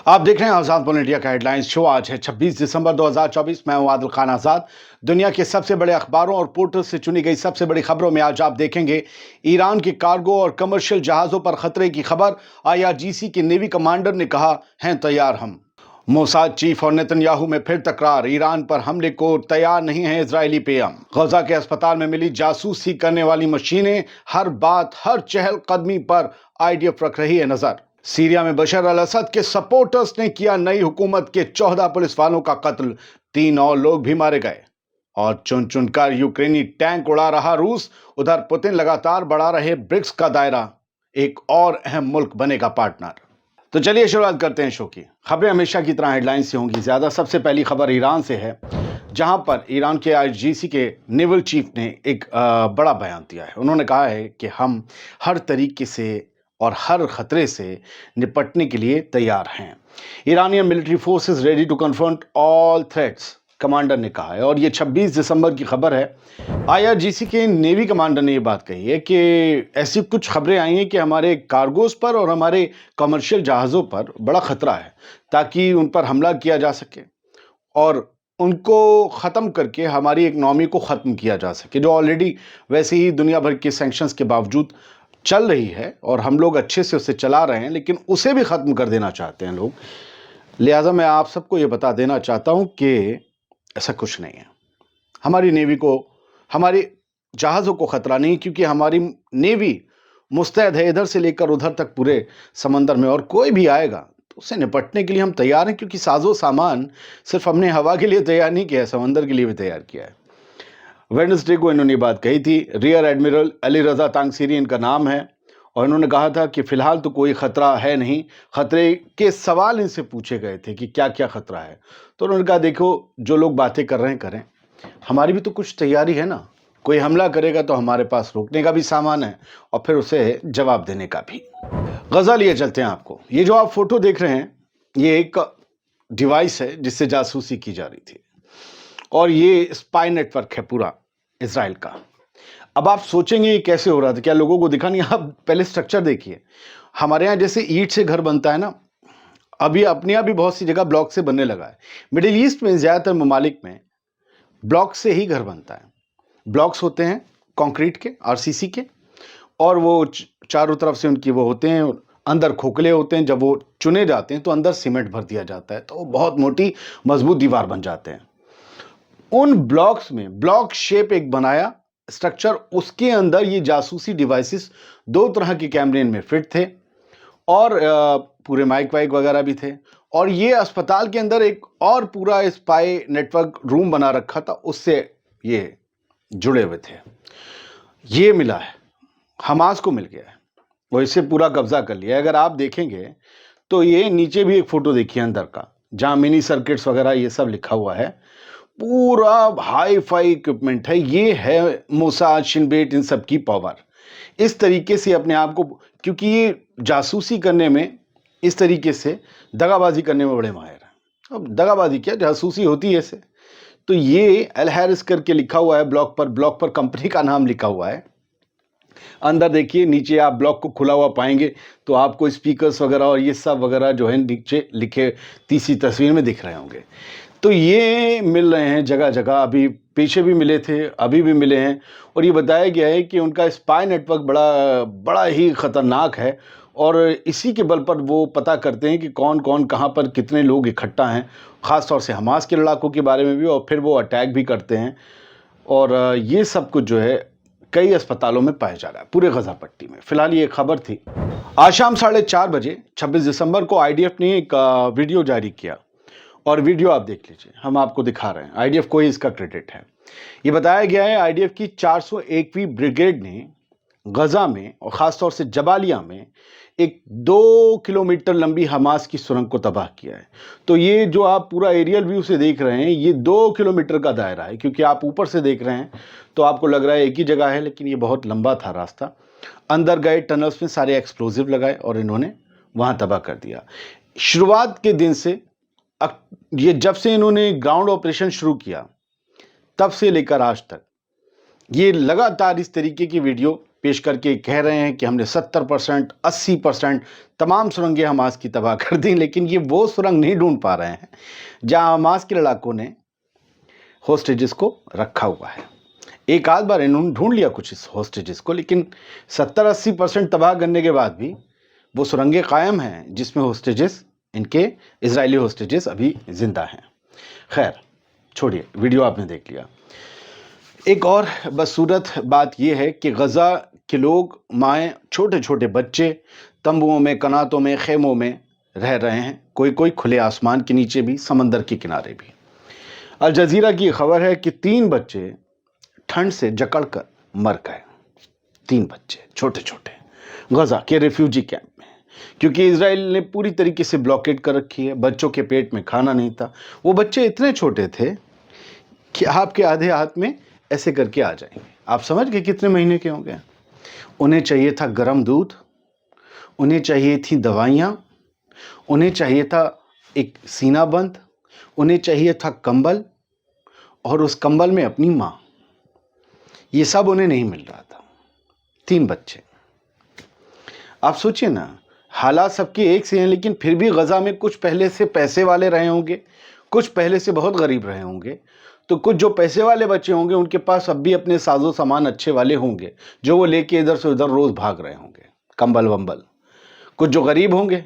आप देख रहे हैं आजाद बोल इंडिया का हेडलाइंस शो। आज है 26 दिसंबर 2024। मैं हूं आदिल खान आजाद। दुनिया के सबसे बड़े अखबारों और पोर्टल से चुनी गई सबसे बड़ी खबरों में आज आप देखेंगे ईरान के कार्गो और कमर्शियल जहाजों पर खतरे की खबर। आईआरजीसी के नेवी कमांडर ने कहा, हैं तैयार हम। मोसाद चीफ और नेतन्याहू में फिर तकरार। ईरान पर हमले को तैयार नहीं है इजरायली पीएम। गजा के अस्पताल में मिली जासूसी करने वाली मशीनें। हर बात, हर चहलकदमी पर आईडीएफ रख रही है नजर। सीरिया में बशर अल असद के सपोर्टर्स ने किया नई हुकूमत के 14 पुलिस वालों का कत्ल। 3 और लोग भी मारे गए। और चुन चुनकर यूक्रेनी टैंक उड़ा रहा रूस। उधर पुतिन लगातार बढ़ा रहे ब्रिक्स का दायरा। एक और अहम मुल्क बनेगा पार्टनर। तो चलिए शुरुआत करते हैं शो की। खबरें हमेशा की तरह हेडलाइन से होंगी ज्यादा। सबसे पहली खबर ईरान से है, जहां पर ईरान के आईआरजीसी के नेवल चीफ ने एक बड़ा बयान दिया है। उन्होंने कहा है कि हम हर तरीके से और हर खतरे से निपटने के लिए तैयार हैं। Iranian military forces ready to confront all threats, commander ने कहा है। और ये 26 दिसंबर की खबर है। आईआरजीसी के नेवी कमांडर ने ये बात कही है कि ऐसी कुछ खबरें आई हैं कि हमारे कार्गोस पर और हमारे कमर्शियल जहाज़ों पर बड़ा खतरा है, ताकि उन पर हमला किया जा सके और उनको ख़त्म करके हमारी इकनॉमी को ख़त्म किया जा सके, जो ऑलरेडी वैसे ही दुनिया भर के सैंक्शंस के बावजूद चल रही है और हम लोग अच्छे से उसे चला रहे हैं, लेकिन उसे भी ख़त्म कर देना चाहते हैं लोग। लिहाजा मैं आप सबको ये बता देना चाहता हूँ कि ऐसा कुछ नहीं है। हमारी नेवी को, हमारे जहाज़ों को ख़तरा नहीं, क्योंकि हमारी नेवी मुस्तैद है इधर से लेकर उधर तक पूरे समंदर में। और कोई भी आएगा तो उससे निपटने के लिए हम तैयार हैं, क्योंकि साजो सामान सिर्फ हमने हवा के लिए तैयार नहीं किया है, समंदर के लिए भी तैयार किया है। वेडनेसडे को इन्होंने बात कही थी। रियर एडमिरल अली रजा तांगसीरी इनका नाम है। और इन्होंने कहा था कि फिलहाल तो कोई खतरा है नहीं। खतरे के सवाल इनसे पूछे गए थे कि क्या क्या खतरा है, तो उन्होंने कहा, देखो जो लोग बातें कर रहे हैं करें, हमारी भी तो कुछ तैयारी है ना। कोई हमला करेगा तो हमारे पास रोकने का भी सामान है और फिर उसे जवाब देने का भी। गजा लिए चलते हैं आपको। ये जो आप फोटो देख रहे हैं, ये एक डिवाइस है जिससे जासूसी की जा रही थी, और ये स्पाई नेटवर्क है पूरा इजराइल का। अब आप सोचेंगे ये कैसे हो रहा था, क्या लोगों को दिखा नहीं? आप पहले स्ट्रक्चर देखिए। हमारे यहाँ जैसे ईंट से घर बनता है ना, अभी अपने यहाँ भी बहुत सी जगह ब्लॉक से बनने लगा है। मिडिल ईस्ट में ज़्यादातर ममालिक में ब्लॉक से ही घर बनता है। ब्लॉक्स होते हैं कंक्रीट के, आरसीसी के, और वो चारों तरफ से उनकी वो होते हैं, अंदर खोखले होते हैं। जब वो चुने जाते हैं तो अंदर सीमेंट भर दिया जाता है, तो वो बहुत मोटी मजबूत दीवार बन जाते हैं। उन ब्लॉक्स में ब्लॉक शेप एक बनाया स्ट्रक्चर, उसके अंदर ये जासूसी डिवाइसेस 2 तरह के कैमरे में फिट थे, और पूरे माइक वाइक वगैरह भी थे। और ये अस्पताल के अंदर एक और पूरा स्पाई नेटवर्क रूम बना रखा था, उससे ये जुड़े हुए थे। ये मिला है, हमास को मिल गया है, वो इसे पूरा कब्जा कर लिया है। अगर आप देखेंगे तो ये नीचे भी एक फोटो देखिए अंदर का, जहां मिनी सर्किट्स वगैरह ये सब लिखा हुआ है। पूरा हाई फाई इक्विपमेंट है। ये है मोसाद, शिन बेट, इन सब की पावर। इस तरीके से अपने आप को, क्योंकि ये जासूसी करने में, इस तरीके से दगाबाजी करने में बड़े माहिर हैं। अब दगाबाजी क्या, जासूसी होती है ऐसे। तो ये एल हैरिस करके लिखा हुआ है ब्लॉक पर, ब्लॉक पर कंपनी का नाम लिखा हुआ है। अंदर देखिए, नीचे आप ब्लॉक को खुला हुआ पाएंगे तो आपको स्पीकर्स वगैरह और ये सब वगैरह जो है नीचे लिखे तीसरी तस्वीर में दिख रहे होंगे। तो ये मिल रहे हैं जगह जगह, अभी पीछे भी मिले थे, अभी भी मिले हैं। और ये बताया गया है कि उनका स्पाई नेटवर्क बड़ा ही ख़तरनाक है, और इसी के बल पर वो पता करते हैं कि कौन कौन कहाँ पर कितने लोग इकट्ठा हैं, ख़ास तौर से हमास के लड़ाकों के बारे में भी, और फिर वो अटैक भी करते हैं। और ये सब कुछ जो है कई अस्पतालों में पाया जा रहा है पूरे गजा पट्टी में। फिलहाल ये खबर थी। आज शाम 4:30 बजे 26 दिसंबर को आईडीएफ ने एक वीडियो जारी किया, और वीडियो आप देख लीजिए, हम आपको दिखा रहे हैं। आईडीएफ को ही इसका क्रेडिट है। ये बताया गया है आईडीएफ की 401वीं ब्रिगेड ने गजा में और ख़ासतौर से जबालिया में एक 2 किलोमीटर लंबी हमास की सुरंग को तबाह किया है। तो ये जो आप पूरा एरियल व्यू से देख रहे हैं, ये 2 किलोमीटर का दायरा है, क्योंकि आप ऊपर से देख रहे हैं तो आपको लग रहा है एक ही जगह है, लेकिन ये बहुत लंबा था रास्ता। अंदर गए टनल्स में सारे एक्सप्लोजिव लगाए और इन्होंने वहाँ तबाह कर दिया। शुरुआत के दिन से, ये जब से इन्होंने ग्राउंड ऑपरेशन शुरू किया तब से लेकर आज तक ये लगातार इस तरीके की वीडियो پیش کر کے کہہ رہے ہیں کہ ہم نے 70%، 80% تمام سرنگیں حماس کی تباہ کر دیں، لیکن یہ وہ سرنگ نہیں ڈھونڈ پا رہے ہیں جہاں حماس کے لڑاکوں نے ہوسٹیجز کو رکھا ہوا ہے۔ ایک آدھ بار انہوں نے ڈھونڈ لیا کچھ اس ہوسٹیجز کو، لیکن 70-80% تباہ کرنے کے بعد بھی وہ سرنگیں قائم ہیں جس میں ہوسٹیجز، ان کے اسرائیلی ہوسٹیجز ابھی زندہ ہیں۔ خیر چھوڑیے، ویڈیو آپ نے دیکھ لیا۔ ایک اور بدصورت بات یہ ہے کہ غزہ کے لوگ، مائیں، چھوٹے چھوٹے بچے تمبوؤں میں، کناتوں میں، خیموں میں رہ رہے ہیں، کوئی کھلے آسمان کے نیچے بھی، سمندر کے کنارے بھی۔ الجزیرہ کی خبر ہے کہ 3 بچے ٹھنڈ سے جکڑ کر مر گئے، 3 بچے چھوٹے چھوٹے غزہ کے ریفیوجی کیمپ میں، کیونکہ اسرائیل نے پوری طریقے سے بلاکیڈ کر رکھی ہے، بچوں کے پیٹ میں کھانا نہیں تھا۔ وہ بچے اتنے چھوٹے تھے کہ آپ کے آدھے ہاتھ میں ایسے کر کے آ جائیں گے۔ آپ سمجھ گئے کتنے مہینے کے ہوں گے؟ انہیں چاہیے تھا گرم دودھ، انہیں چاہیے تھی دوائیاں، انہیں چاہیے تھا ایک سینہ بند، انہیں چاہیے تھا کمبل، اور اس کمبل میں اپنی ماں۔ یہ سب انہیں نہیں مل رہا تھا۔ 3 بچے۔ آپ سوچئے نا، حالات سب کے ایک سے ہیں، لیکن پھر بھی غزہ میں کچھ پہلے سے پیسے والے رہے ہوں گے، کچھ پہلے سے بہت غریب رہے ہوں گے، تو کچھ جو پیسے والے بچے ہوں گے ان کے پاس اب بھی اپنے ساز و سامان اچھے والے ہوں گے جو وہ لے کے ادھر سے ادھر روز بھاگ رہے ہوں گے، کمبل ومبل۔ کچھ جو غریب ہوں گے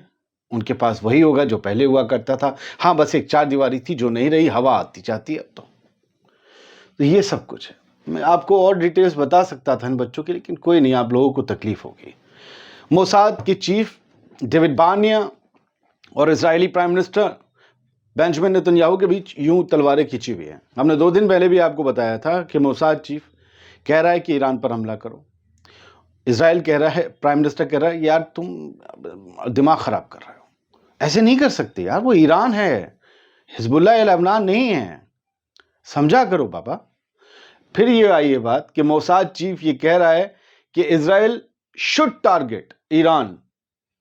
ان کے پاس وہی ہوگا جو پہلے ہوا کرتا تھا، ہاں بس ایک 4 دیواری تھی جو نہیں رہی، ہوا آتی جاتی ہے اب تو یہ سب کچھ ہے۔ میں آپ کو اور ڈیٹیلز بتا سکتا تھا ان بچوں کی، لیکن کوئی نہیں، آپ لوگوں کو تکلیف ہوگی۔ موساد کے چیف ڈیوڈ بارنیا اور اسرائیلی prime minister Benjamin Netanyahu کے بیچ یوں تلواریں کھینچی ہوئی ہیں۔ ہم نے 2 دن پہلے بھی آپ کو بتایا تھا کہ موساد چیف کہہ رہا ہے کہ ایران پر حملہ کرو، اسرائیل کہہ رہا ہے، پرائم منسٹر کہہ رہا ہے یار تم دماغ خراب کر رہے ہو، ایسے نہیں کر سکتے یار، وہ ایران ہے، حزب اللہ یا لبنان نہیں ہے، سمجھا کرو بابا۔ پھر یہ آئی یہ بات کہ موساد چیف یہ کہہ رہا ہے کہ اسرائیل شوڈ ٹارگٹ ایران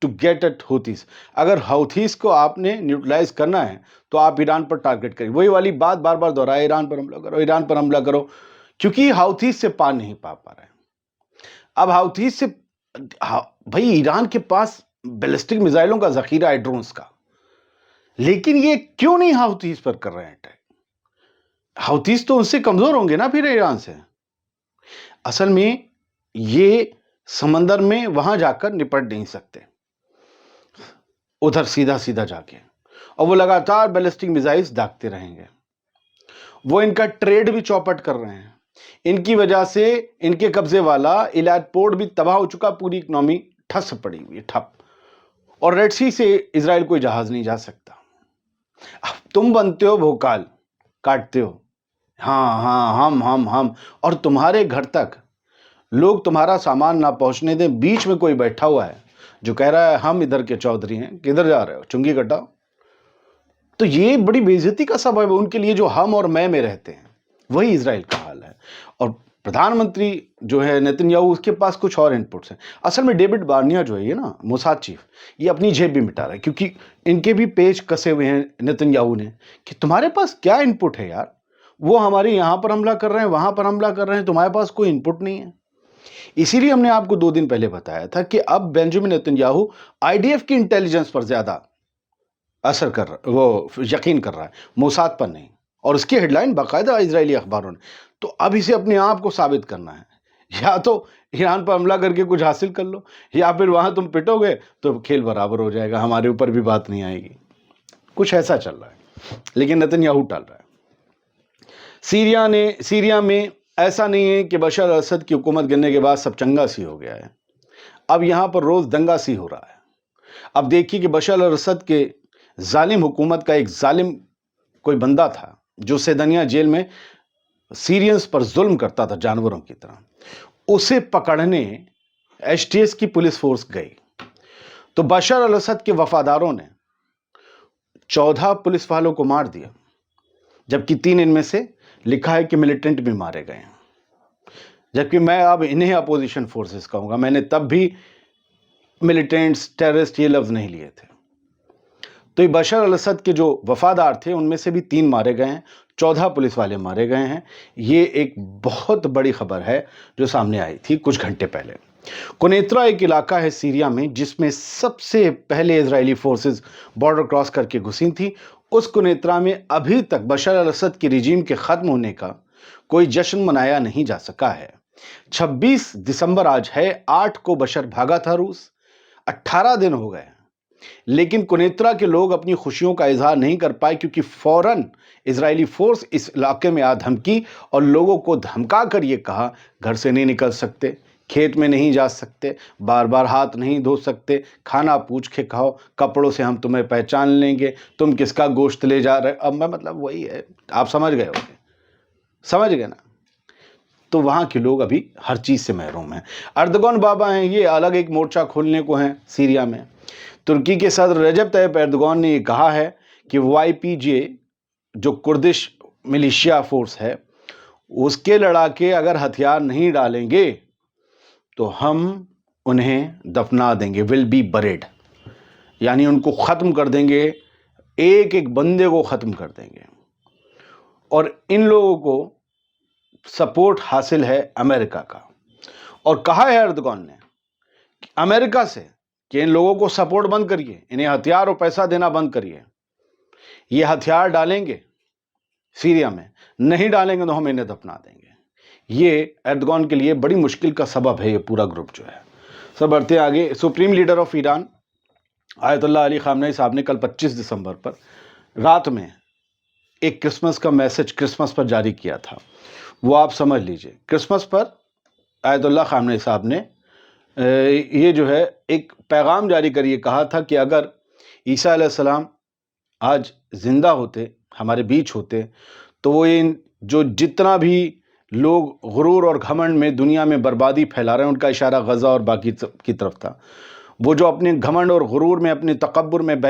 ٹو گیٹ ایٹ ہوتیز، اگر ہوتیز کو آپ نے نیوٹرلائز کرنا ہے تو آپ ایران پر ٹارگٹ کریں۔ وہی والی بات بار بار دہرائے، ایران پر حملہ کرو، ایران پر حملہ کرو، کیونکہ ہوتیز سے پار نہیں پا رہے ہیں۔ اب ہوتیز سے، بھائی ایران کے پاس بیلسٹک میزائلوں کا ذخیرہ ہے، ڈرونز کا، لیکن یہ کیوں نہیں ہوتیز پر کر رہے ہیں اٹیک؟ ہوتیز تو ان سے کمزور ہوں گے نا پھر ایران سے۔ اصل میں یہ سمندر میں وہاں جا کر نپٹ نہیں سکتے، ادھر سیدھا سیدھا جا کے، اور وہ لگاتار بیلسٹک میزائلز داغتے رہیں گے۔ وہ ان کا ٹریڈ بھی چوپٹ کر رہے ہیں، ان کی وجہ سے ان کے قبضے والا ایلات پورٹ بھی تباہ ہو چکا، پوری اکنامی ٹھس پڑی ہوئی ہے، ٹھپ، اور ریڈ سی سے اسرائیل کوئی جہاز نہیں جا سکتا۔ اب تم بنتے ہو بھوکال، کاٹتے ہو، ہاں ہم، اور تمہارے گھر تک لوگ تمہارا سامان نہ پہنچنے دیں، بیچ میں کوئی بیٹھا ہوا ہے جو کہہ رہا ہے ہم ادھر کے چودھری ہیں، کدھر جا رہے ہو، چنگی کٹاؤ۔ تو یہ بڑی بے عزتی کا سبب ہے ان کے لیے جو ہم اور میں رہتے ہیں، وہی اسرائیل کا حال ہے۔ اور پردھان منتری جو ہے نیتن یاہو، اس کے پاس کچھ اور انپٹس ہیں۔ اصل میں ڈیوڈ بارنیا جو ہے یہ نا موساد چیف، یہ اپنی جیب بھی مٹا رہا ہے، کیونکہ ان کے بھی پیج کسے ہوئے ہیں نیتن یاہو نے کہ تمہارے پاس کیا انپٹ ہے یار، وہ ہمارے یہاں پر حملہ کر رہے ہیں، وہاں پر حملہ کر رہے ہیں، تمہارے پاس کوئی انپٹ نہیں ہے۔ اسی لیے ہم نے آپ کو 2 دن پہلے بتایا تھا کہ اب بینجمن نیتن یاہو IDF کی انٹیلیجنس پر زیادہ اثر کر رہا، وہ یقین کر رہا ہے، موساد پر نہیں، اور اس کی ہیڈ لائن باقاعدہ اسرائیلی اخباروں نے۔ تو اب اسے اپنے آپ کو ثابت کرنا ہے، یا تو ایران پر حملہ کر کے کچھ حاصل کر لو، یا پھر وہاں تم پٹو گے تو کھیل برابر ہو جائے گا، ہمارے اوپر بھی بات نہیں آئے گی۔ کچھ ایسا چل رہا ہے، لیکن نیتن یاہو ٹال رہا ہے۔ سیریا میں ایسا نہیں ہے کہ بشار الاسد کی حکومت گرنے کے بعد سب چنگا سی ہو گیا ہے، اب یہاں پر روز دنگا سی ہو رہا ہے۔ اب دیکھیے کہ بشار الاسد کے ظالم حکومت کا ایک ظالم کوئی بندہ تھا جو سیدنیا جیل میں سیرینز پر ظلم کرتا تھا جانوروں کی طرح، اسے پکڑنے HTS کی پولیس فورس گئی، تو بشار الاسد کے وفاداروں نے 14 پولیس والوں کو مار دیا، جبکہ 3 ان میں سے لکھا ہے کہ ملیٹنٹ بھی مارے گئے ہیں۔ جبکہ میں اب انہیں اپوزیشن فورسز کہوں گا، میں نے تب بھی ملیٹنٹس، ٹیررسٹ یہ لفظ نہیں لیے تھے۔ तो ये बशर अल असद के जो वफादार थे उनमें से भी 3 मारे गए हैं, 14 पुलिस वाले मारे गए हैं। ये एक बहुत बड़ी खबर है जो सामने आई थी कुछ घंटे पहले। कुनैत्रा एक इलाका है सीरिया में जिसमें सबसे पहले इजरायली फोर्सेस बॉर्डर क्रॉस करके घुसी थी। उस कुनैत्रा में अभी तक बशर अल असद की रिजीम के खत्म होने का कोई जश्न मनाया नहीं जा सका है। 26 दिसंबर आज है, 8 को बशर भागा था रूस, 18 दिन हो गए, लेकिन कुनैत्रा के लोग अपनी खुशियों का इजहार नहीं कर पाए क्योंकि फौरन इजरायली फोर्स इस इलाके में आ धमकी और लोगों को धमका कर ये कहा घर से नहीं निकल सकते, खेत में नहीं जा सकते, बार बार हाथ नहीं धो सकते, खाना पूछ के खाओ, कपड़ों से हम तुम्हें पहचान लेंगे, तुम किसका गोश्त ले जा रहे। अब मैं मतलब वही है, आप समझ गए होंगे, समझ गए ना। तो वहाँ के लोग अभी हर चीज़ से महरूम हैं। अर्दगोन बाबा हैं, ये अलग एक मोर्चा खोलने को हैं सीरिया में। तुर्की के सदर रजब तैयब एर्दोगान ने ये कहा है कि YPG जो कुर्दिश मिलिशिया फोर्स है उसके लड़ाके अगर हथियार नहीं डालेंगे तो हम उन्हें दफना देंगे, विल बी बरेड, यानी उनको ख़त्म कर देंगे, एक एक बंदे को ख़त्म कर देंगे। और इन लोगों को सपोर्ट हासिल है अमेरिका का। और कहा है एर्दोगान ने अमेरिका से कि इन लोगों को सपोर्ट बंद करिए, इन्हें हथियार और पैसा देना बंद करिए। ये हथियार डालेंगे सीरिया में, नहीं डालेंगे तो हम इन्हें दफना देंगे। ये एर्दोगान के लिए बड़ी मुश्किल का सबब है ये पूरा ग्रुप जो है। सब बढ़ते आगे। Supreme leader of Iran Ayatollah Ali Khamenei साहब ने कल 25 दिसंबर पर रात में एक क्रिसमस का मैसेज क्रिसमस पर जारी किया था। वो आप समझ लीजिए, क्रिसमस पर आयतुल्लाह खामनेई साहब ने ये जो है एक पैगाम जारी करिए कहा था कि अगर ईसा अलैहिस्सलाम आज ज़िंदा होते, हमारे बीच होते, तो वो इन जो जितना भी लोग गुरूर और घमंड में दुनिया में बर्बादी फैला रहे हैं, उनका इशारा गज़ा और बाकी की तरफ था, वो जो अपने घमंड और गुरूर में, अपने तकब्बुर में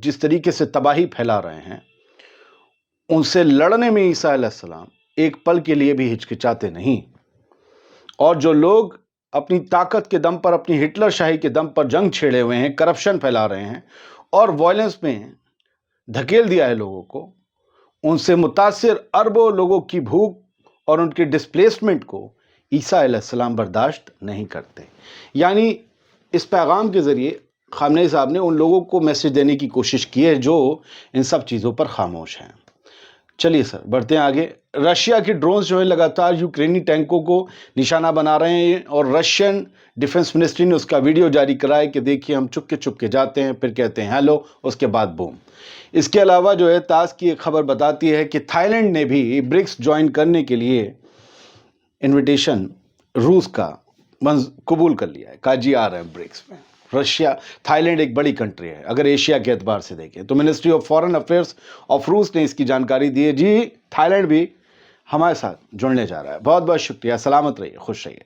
जिस तरीके से तबाही फैला रहे हैं, उनसे लड़ने में ईसा अलैहिस्सलाम एक पल के लिए भी हिचकिचाते नहीं। और जो लोग अपनी ताकत के दम पर, अपनी हिटलर शाही के दम पर जंग छेड़े हुए हैं, करप्शन फैला रहे हैं और वायलेंस में धकेल दिया है लोगों को, उनसे मुतासिर अरबों लोगों की भूख और उनके डिस्प्लेसमेंट को ईसा अलैहिस्सलाम बर्दाश्त नहीं करते। यानी इस पैगाम के ज़रिए खामनेई साहब ने उन लोगों को मैसेज देने की कोशिश की है जो इन सब चीज़ों पर खामोश हैं। चलिए सर बढ़ते हैं आगे। रशिया के ड्रोन्स जो है लगातार यूक्रेनी टैंकों को निशाना बना रहे हैं और रशियन डिफेंस मिनिस्ट्री ने उसका वीडियो जारी कराया कि देखिए हम चुपके जाते हैं, फिर कहते हैं हेलो, उसके बाद बूम। इसके अलावा जो है तास की एक खबर बताती है कि थाईलैंड ने भी ब्रिक्स ज्वाइन करने के लिए इन्विटेशन रूस का कबूल कर लिया है, काजी आ रहे हैं ब्रिक्स में। रशिया, थाईलैंड एक बड़ी कंट्री है अगर एशिया के एतबार से देखें तो। Ministry of foreign affairs of रूस ने इसकी जानकारी दी है। जी थाईलैंड भी हमारे साथ जुड़ने जा रहा है। बहुत बहुत शुक्रिया, सलामत रहिए, खुश रहिए।